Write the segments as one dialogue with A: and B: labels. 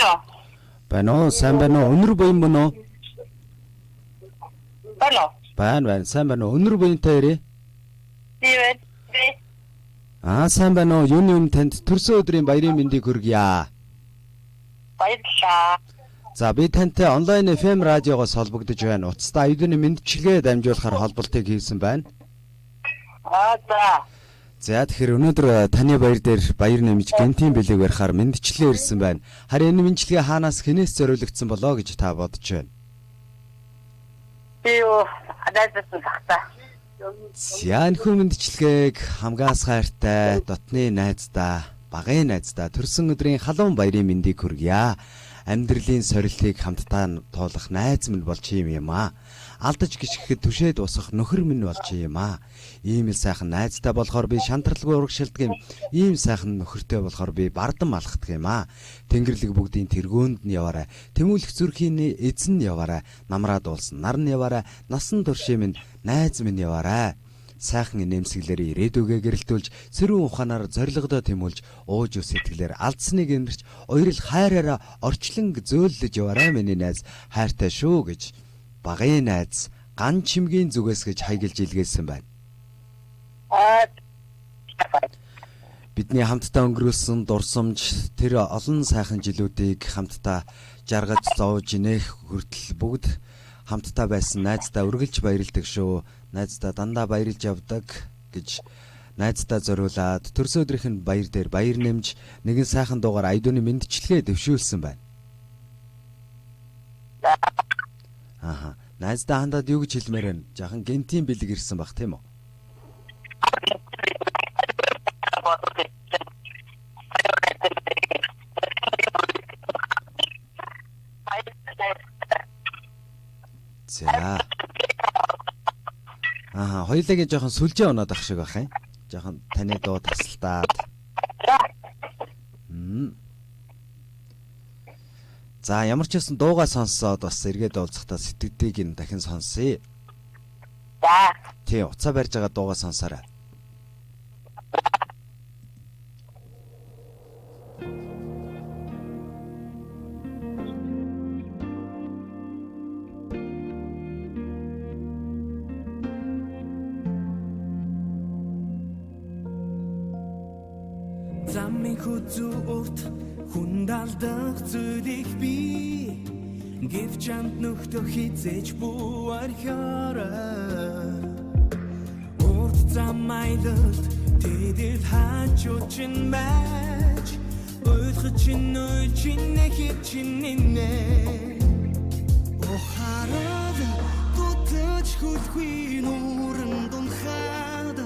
A: юу?
B: Байна уу? Сайн байна уу? Өнөр буян мөн үү?
A: Байна.
B: Сайн байна уу? Өнөр буянтай ирээ.
A: Тийм.
B: Сайн байна уу? Юуны өмнө танд төрсөн өдрийн баярын мэндийг хүргье.
A: Баярлалаа.
B: За би тантай онлайн FM радиогоос холбогдож байна. Уцтай оюуны мэндчилгээ дамжуулахар холболтыг хийсэн байна. За тэгэхээр өнөөдөр таны баяр дээр баяр нэмж гэнтийн бэлэг барихаар мэндчлээ ирсэн байна. Харин энэ мэндчилгээ хаанаас хинээс зориулагдсан болоо гэж та бодож байна?
A: Би юу адайлсан багтаа.
B: За энэ хүн мэндчилгээг хамгаас хайртай, дотны найздаа, багын найздаа төрсөн өдрийн халуун баярын мэндийг хүргье. Амьдралын сорилтыг хамтдаа туулах найз минь болж юм аа. Алдаж гიშгэхэд түшээд усах нөхөр минь болж юм аа. Ийм л сайхан найзтай болохоор би шантралгүй урагшилдаг юм. Ийм сайхан нөхөртэй болохоор би бардам алхдаг юм аа. Тэнгэрлэг бүгдийн тэргөөнд нь яваарай. Тэмүүлэх зүрхийн эзэн нь яваарай. Намраа дуулсан нар нь яваарай. Насан туршийн минь найз минь яваарай. Сайхан нэмсгэлээр ирээдүгээ гэрэлтүүлж, сэрүүн ухаанаар зоригдоо тэмүүлж, ууж ус сэтгэлээр алдсныг инэрч, уярал хайраараа орчлон зөөлөж яваарай миний найз, хайртай шүү гэж багын найз ган чимгийн зүгээс гэж хайгилж илгээсэн байна. Бидний хамтдаа өнгөрүүлсэн дурсамж тэр олон сайхан жилүүдийг хамтдаа жаргаж зовж инех хүртэл бүгд хамтдаа байсан найздаа үргэлж баярлдаг шүү. Найздаа дандаа баярлж явдаг гэж найздаа зориулаад төрсөн өдрийнх нь баяр дээр баяр нэмж нэгэн сайхан дуугаар оюуны мэндчилгээ дэвшүүлсэн байна. Найздаа хандаад юу гэж хэлмээр вэ? Жахан гентийн бэлэг ирсэн баг тийм үү? За. Хоёулагийн жоохон сүлжээ оноод ах шиг байх юм. Жоохон таны дуу тасалтаад. За ямар ч байсан дуугаа сонсоод бас эргээд уулзахдаа сэтгэдийг нь дахин сонсъё.
A: За.
B: Тий, уцаа барьж байгаа дуугаа сонсоорой.
C: Замын хүзүүт хүндалдах зүйлийг би гэвч амт нөхтө хизээж буурхаараа урд зам айлт тэдэл хажууд чин байж ойлгож чин хичнэнэ охарад тутаж хүлхий нуурын дунхаад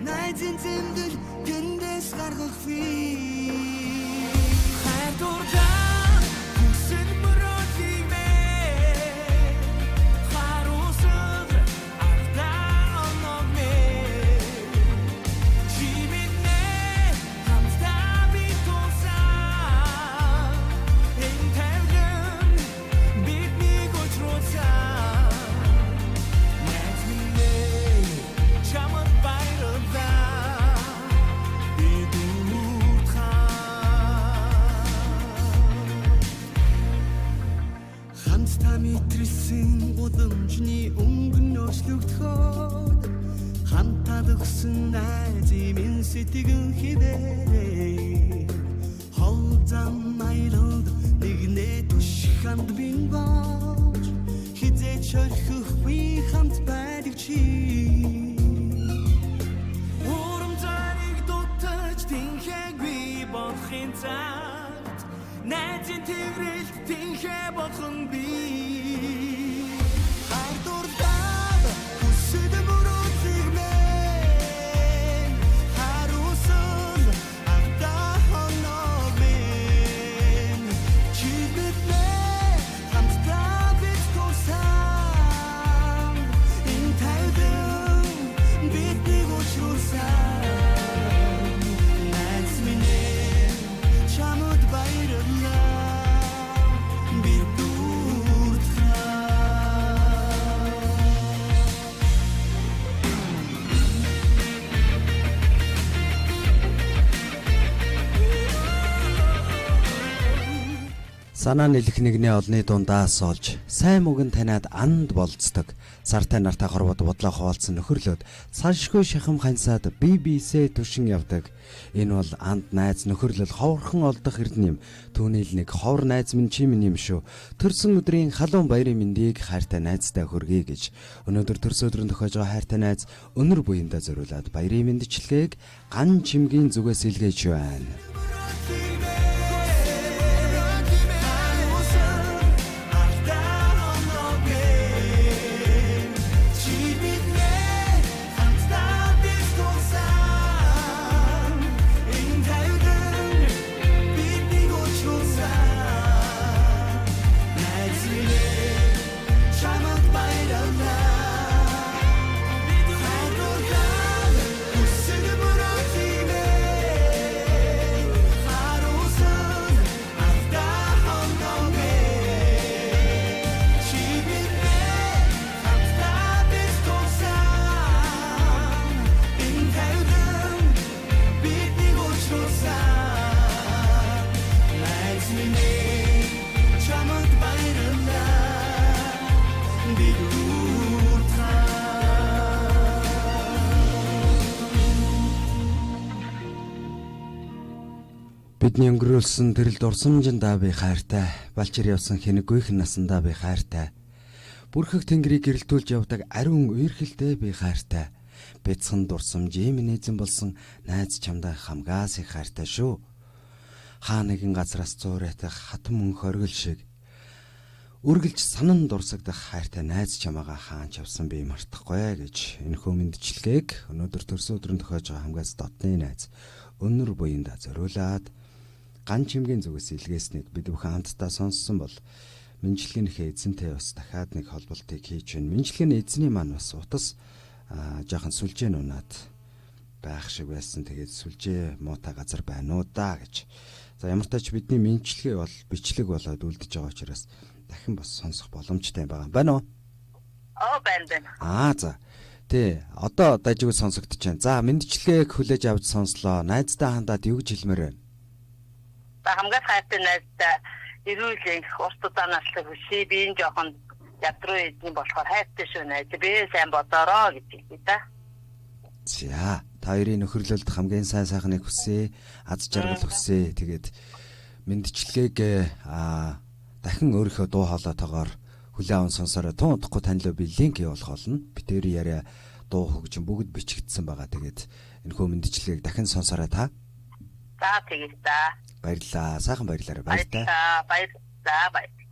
C: найзын зэмдэл гэндэс гаргах фи Митрсэн удамжны өнгөн өчлөгдөхөд хамтад өгсөн найзын минь сэтгэн хідээ хол зам айлд нэгнээ түшханд бин бооч хизээч орхихгүй хамт байдаг чи урам зариг дутаж тэнхэг би болохын цагт найзын тэрэлт тэнхэ болхон би чамд баярлалаа би дуртай
B: Санаа нэлэх нэгний олны дундаас олж сайн мөгөн таниад анд болцдог. Сартай нартай хорвоод бодлоо хуваалцсан нөхөрлөд цаашгүй шахам хансаад BBC түшин явдаг. Энэ бол анд найз нөхөрлөл ховорхон олдох эрдэнэ юм. Түүнийл нэг ховор найз минь чи минь юм шүү. Төрсөн өдрийн халуун баярын мэндийг хайртай найзтай хүргэе гэж. Өнөөдөр төрс өдрөнд тохиож байгаа хайртай найз өнөр буяндаа зориулаад баярын мэндчлэгийг ган чимгийн зүгээс илгээж байна. Бидний өнгөрүүлсэн тэрл дурсамжиндаа би хайртай, балчир явсан хэнэггүйхэн насандаа би хайртай. Бүрхэг тэнгэрийг гэрэлтүүлж явдаг ариун үерхэлтэй би хайртай. Бяцхан дурсамж ийм нээзэн болсон найз чамдаа хамгаас их хайртай шүү. Хаа нэгэн газраас зуурайтах хатан мөнх оргил шиг үргэлж санан дурсагдах хайртай найз чамаагаа хаанч авсан би мартахгүй гэж энэхүү мэндчилгээг өнөөдөр төрсөн өдрөнд тохиож байгаа хамгаас дотны найз өнөр буяндаа зориулаад ган чимгийн зүгээс илгээснийг бид бүхэн хамтдаа сонссон бол мэндчилгээнийхээ эзэнтэй бас дахиад нэг холболтыг хийж байна. Мэндчилгээний эзний маань бас утас жоохон сүлжээ нунаад байх шиг байсан. Тэгээд сүлжээ муутай газар байна уу да гэж. За ямар ч тач бидний мэндчилгээ бол бичлэг болоод үлдэж байгаа учраас дахин бас сонсох боломжтой байгаа. Байна уу?
A: байна.
B: За. Тэ одоо дажгүй сонсогдож байна. За мэндчилгээг хүлээж авч сонслоо. Найздаа хандаад юу гэж хэлмээр байна?
A: За хамгаас хайртай найздаа ирүүлэх урт удаанаас хүсье. Би энэ жоохон ядруу эзэн болохоор хайртай шүү найз. Би сайн бодороо гэж хэлээ да.
B: За та хоёрын нөхөрлөлд хамгийн сайн сайхныг хүсье. Аз жаргал хүсье. Тэгээд мэндчилгээг дахин өөрийнхөө дуу хоолойтойгоор хүлээн аван сонсороо тун удахгүй танилаа би линк явуулах болно. Битээр яриа дуу хөгжим бүгд бичигдсэн байгаа. Тэгээд энэхүү мэндчилгээг дахин сонсороо та.
A: За тэгээд та.
B: Баярлалаа. Сайхан баярлалаа. Баяртай.
A: Баярлалаа. Баяр.